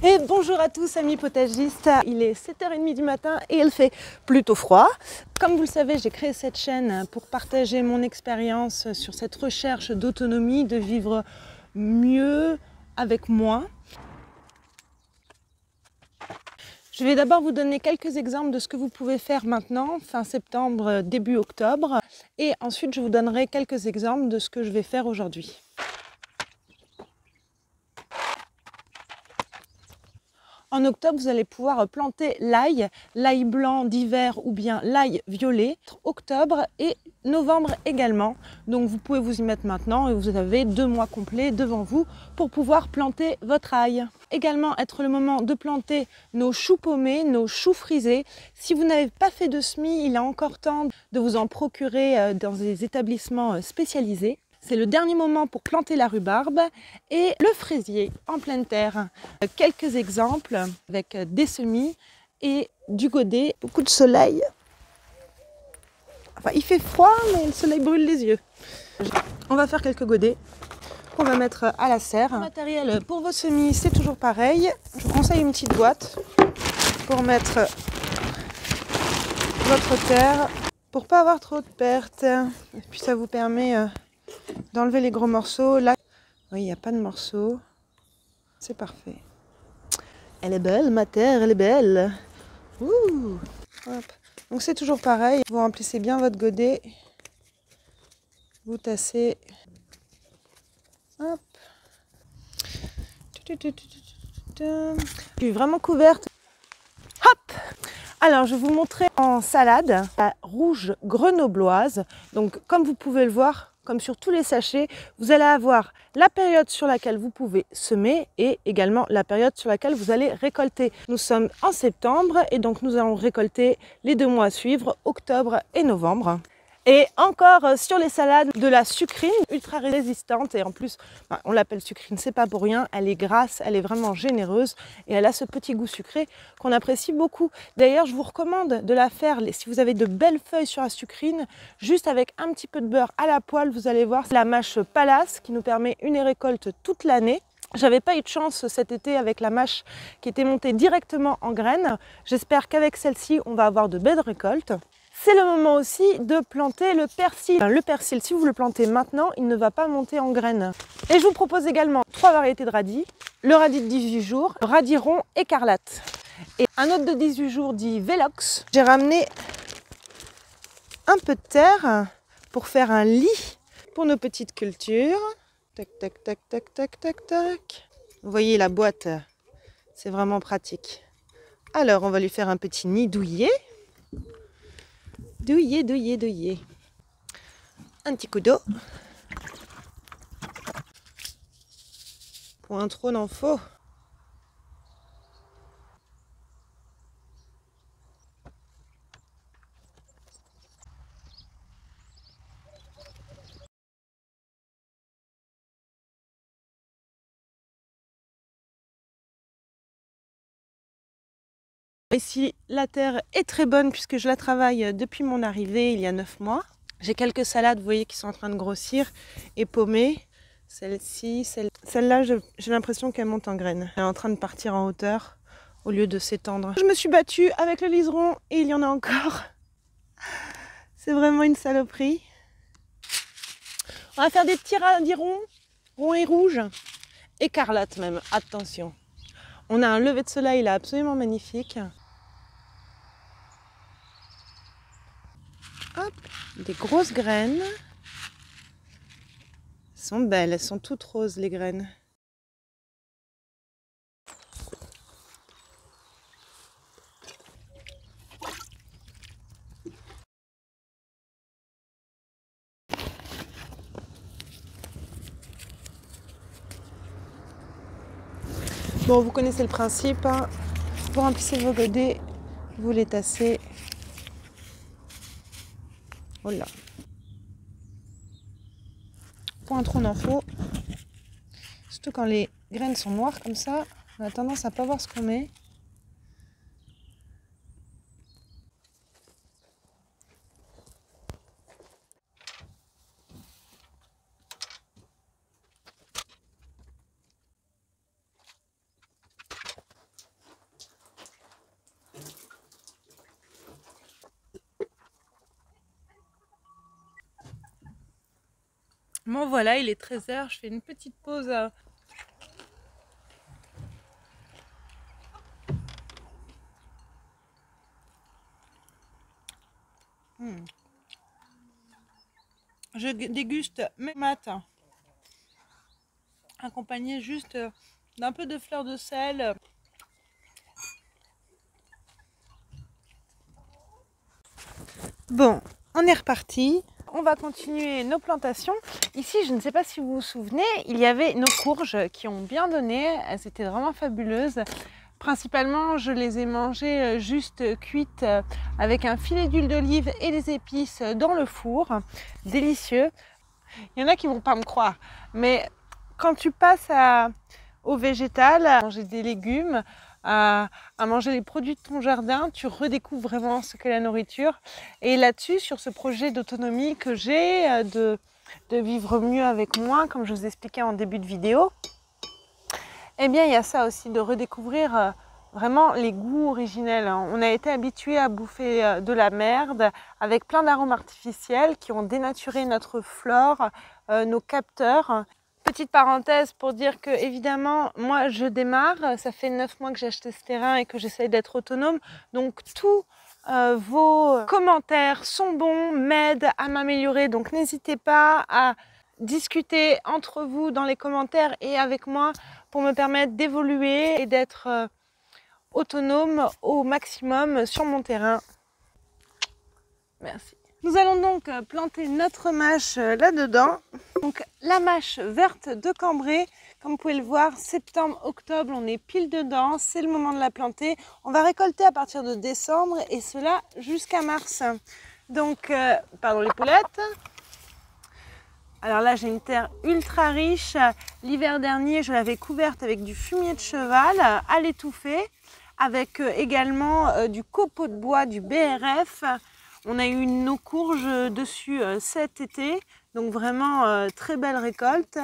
Et bonjour à tous amis potagistes, il est 7h30 du matin et il fait plutôt froid. Comme vous le savez, j'ai créé cette chaîne pour partager mon expérience sur cette recherche d'autonomie, de vivre mieux avec moins. Je vais d'abord vous donner quelques exemples de ce que vous pouvez faire maintenant, fin septembre, début octobre. Et ensuite, je vous donnerai quelques exemples de ce que je vais faire aujourd'hui. En octobre, vous allez pouvoir planter l'ail blanc d'hiver ou bien l'ail violet, octobre et novembre également. Donc vous pouvez vous y mettre maintenant et vous avez 2 mois complets devant vous pour pouvoir planter votre ail. Également être le moment de planter nos choux paumés, nos choux frisés. Si vous n'avez pas fait de semis, il est encore temps de vous en procurer dans des établissements spécialisés. C'est le dernier moment pour planter la rhubarbe et le fraisier en pleine terre. Quelques exemples avec des semis et du godet. Beaucoup de soleil. Enfin, il fait froid, mais le soleil brûle les yeux. On va faire quelques godets qu'on va mettre à la serre. Le matériel pour vos semis, c'est toujours pareil. Je vous conseille une petite boîte pour mettre votre terre pour pas avoir trop de pertes. Et puis ça vous permet d'enlever les gros morceaux. Là, oui, il n'y a pas de morceaux. C'est parfait. Elle est belle, ma terre, elle est belle. Ouh. Hop. Donc c'est toujours pareil. Vous remplissez bien votre godet. Vous tassez. Hop. Je suis vraiment couverte. Hop. Alors, je vais vous montrer en salade la rouge grenobloise. Donc, comme vous pouvez le voir, comme sur tous les sachets, vous allez avoir la période sur laquelle vous pouvez semer et également la période sur laquelle vous allez récolter. Nous sommes en septembre et donc nous allons récolter les 2 mois à suivre, octobre et novembre. Et encore sur les salades de la sucrine, ultra résistante et en plus on l'appelle sucrine, c'est pas pour rien, elle est grasse, elle est vraiment généreuse et elle a ce petit goût sucré qu'on apprécie beaucoup. D'ailleurs je vous recommande de la faire si vous avez de belles feuilles sur la sucrine, juste avec un petit peu de beurre à la poêle, vous allez voir, c'est la mâche Palace qui nous permet une récolte toute l'année. J'avais pas eu de chance cet été avec la mâche qui était montée directement en graines. J'espère qu'avec celle-ci on va avoir de belles récoltes. C'est le moment aussi de planter le persil. Le persil, si vous le plantez maintenant, il ne va pas monter en graines. Et je vous propose également 3 variétés de radis. Le radis de 18 jours, le radis rond écarlate. Et un autre de 18 jours dit Velox. J'ai ramené un peu de terre pour faire un lit pour nos petites cultures. Tac, tac, tac, tac, tac, tac, tac. Vous voyez la boîte, c'est vraiment pratique. Alors, on va lui faire un petit nid douillet. Douillet, douillet, douillet. Un petit coup d'eau. Pour un trône en faux. Ici, la terre est très bonne puisque je la travaille depuis mon arrivée il y a 9 mois. J'ai quelques salades, vous voyez, qui sont en train de grossir et paumées. Celle-ci, celle-là, j'ai l'impression qu'elle monte en graines. Elle est en train de partir en hauteur au lieu de s'étendre. Je me suis battue avec le liseron et il y en a encore. C'est vraiment une saloperie. On va faire des petits radis ronds et rouges. Écarlate même, attention. On a un lever de soleil là absolument magnifique. Hop, des grosses graines. Elles sont belles, elles sont toutes roses les graines. Bon, vous connaissez le principe, hein. Vous remplissez vos godets, vous les tassez. Oh là. Pour un trône en faux. Surtout quand les graines sont noires comme ça, on a tendance à pas voir ce qu'on met. Bon voilà, il est 13 h, je fais une petite pause. Je déguste mes maths, accompagné juste d'un peu de fleur de sel. Bon, on est reparti. On va continuer nos plantations. Ici, je ne sais pas si vous vous souvenez, il y avait nos courges qui ont bien donné. Elles étaient vraiment fabuleuses. Principalement, je les ai mangées juste cuites avec un filet d'huile d'olive et des épices dans le four. Délicieux. Il y en a qui ne vont pas me croire, mais quand tu passes au végétal, à manger des légumes, à manger les produits de ton jardin, tu redécouvres vraiment ce qu'est la nourriture. Et là-dessus, sur ce projet d'autonomie que j'ai, de vivre mieux avec moins, comme je vous expliquais en début de vidéo, eh bien, il y a ça aussi, de redécouvrir vraiment les goûts originels. On a été habitué à bouffer de la merde avec plein d'arômes artificiels qui ont dénaturé notre flore, nos capteurs. Petite parenthèse pour dire que, évidemment, moi je démarre, ça fait 9 mois que j'ai acheté ce terrain et que j'essaye d'être autonome, donc tous vos commentaires sont bons, m'aident à m'améliorer, donc n'hésitez pas à discuter entre vous dans les commentaires et avec moi pour me permettre d'évoluer et d'être autonome au maximum sur mon terrain. Merci. Nous allons donc planter notre mâche là-dedans. Donc la mâche verte de Cambrai, comme vous pouvez le voir, septembre-octobre, on est pile dedans, c'est le moment de la planter. On va récolter à partir de décembre et cela jusqu'à mars. Donc, pardon les poulettes. Alors là, j'ai une terre ultra riche. L'hiver dernier, je l'avais couverte avec du fumier de cheval à l'étouffer, avec également du copeau de bois, du BRF. On a eu nos courges dessus cet été, donc vraiment très belle récolte.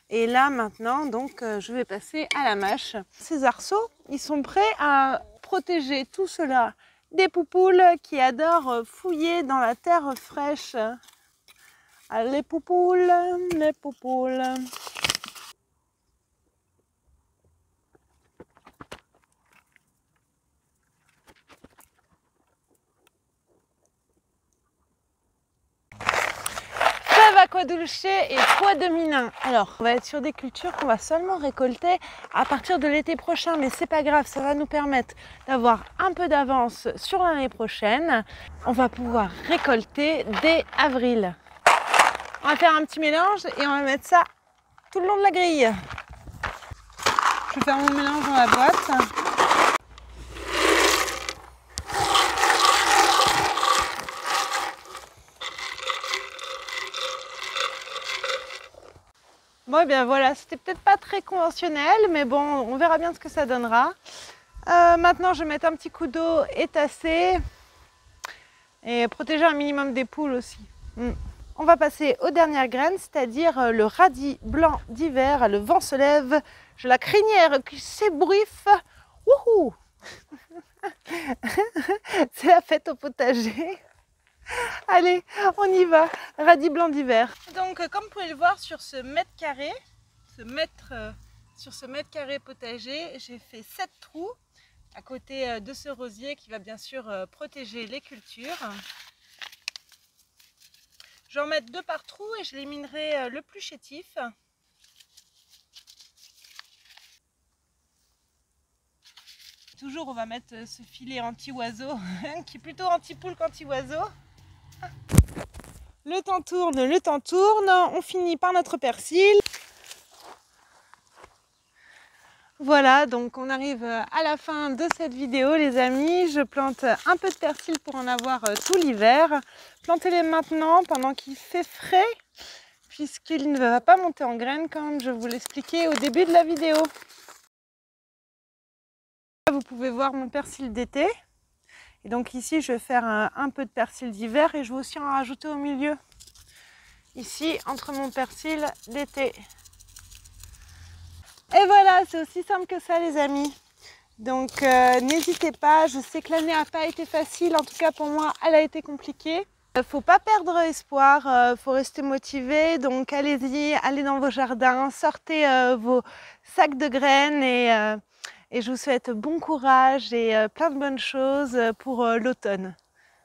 Et là maintenant, donc, je vais passer à la mâche. Ces arceaux, ils sont prêts à protéger tout cela des poupoules qui adorent fouiller dans la terre fraîche. Ah, les poupoules, les poupoules. Aquadulce et pois de Minin. Alors, on va être sur des cultures qu'on va seulement récolter à partir de l'été prochain, mais c'est pas grave, ça va nous permettre d'avoir un peu d'avance sur l'année prochaine. On va pouvoir récolter dès avril. On va faire un petit mélange et on va mettre ça tout le long de la grille. Je vais faire mon mélange dans la boîte. Bon, et bien voilà, c'était peut-être pas très conventionnel, mais bon, on verra bien ce que ça donnera. Maintenant, je vais mettre un petit coup d'eau et tasser et protéger un minimum des poules aussi. On va passer aux dernières graines, c'est-à-dire le radis blanc d'hiver. Le vent se lève, j'ai la crinière qui s'ébouriffe. Wouhou! C'est la fête au potager. Allez, on y va, radis blanc d'hiver. Donc, comme vous pouvez le voir sur ce mètre carré, potager, j'ai fait 7 trous à côté de ce rosier qui va bien sûr protéger les cultures. Je vais en mettre 2 par trou et je les minerai le plus chétif. Toujours, on va mettre ce filet anti-oiseau, qui est plutôt anti-poule qu'anti-oiseau. Le temps tourne, on finit par notre persil. Voilà, donc on arrive à la fin de cette vidéo les amis. Je plante un peu de persil pour en avoir tout l'hiver. Plantez-les maintenant pendant qu'il fait frais, puisqu'il ne va pas monter en graines comme je vous l'expliquais au début de la vidéo. Vous pouvez voir mon persil d'été. Et donc ici, je vais faire un peu de persil d'hiver et je vais aussi en rajouter au milieu. Ici, entre mon persil d'été. Et voilà, c'est aussi simple que ça les amis. Donc n'hésitez pas, je sais que l'année n'a pas été facile, en tout cas pour moi, elle a été compliquée. Faut pas perdre espoir, faut rester motivé, donc allez-y, allez dans vos jardins, sortez vos sacs de graines et je vous souhaite bon courage et plein de bonnes choses pour l'automne.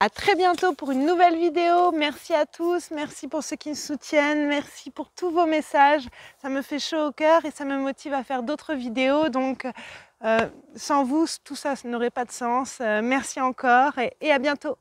À très bientôt pour une nouvelle vidéo. Merci à tous, merci pour ceux qui me soutiennent, merci pour tous vos messages. Ça me fait chaud au cœur et ça me motive à faire d'autres vidéos. Donc sans vous, tout ça n'aurait pas de sens. Merci encore et à bientôt.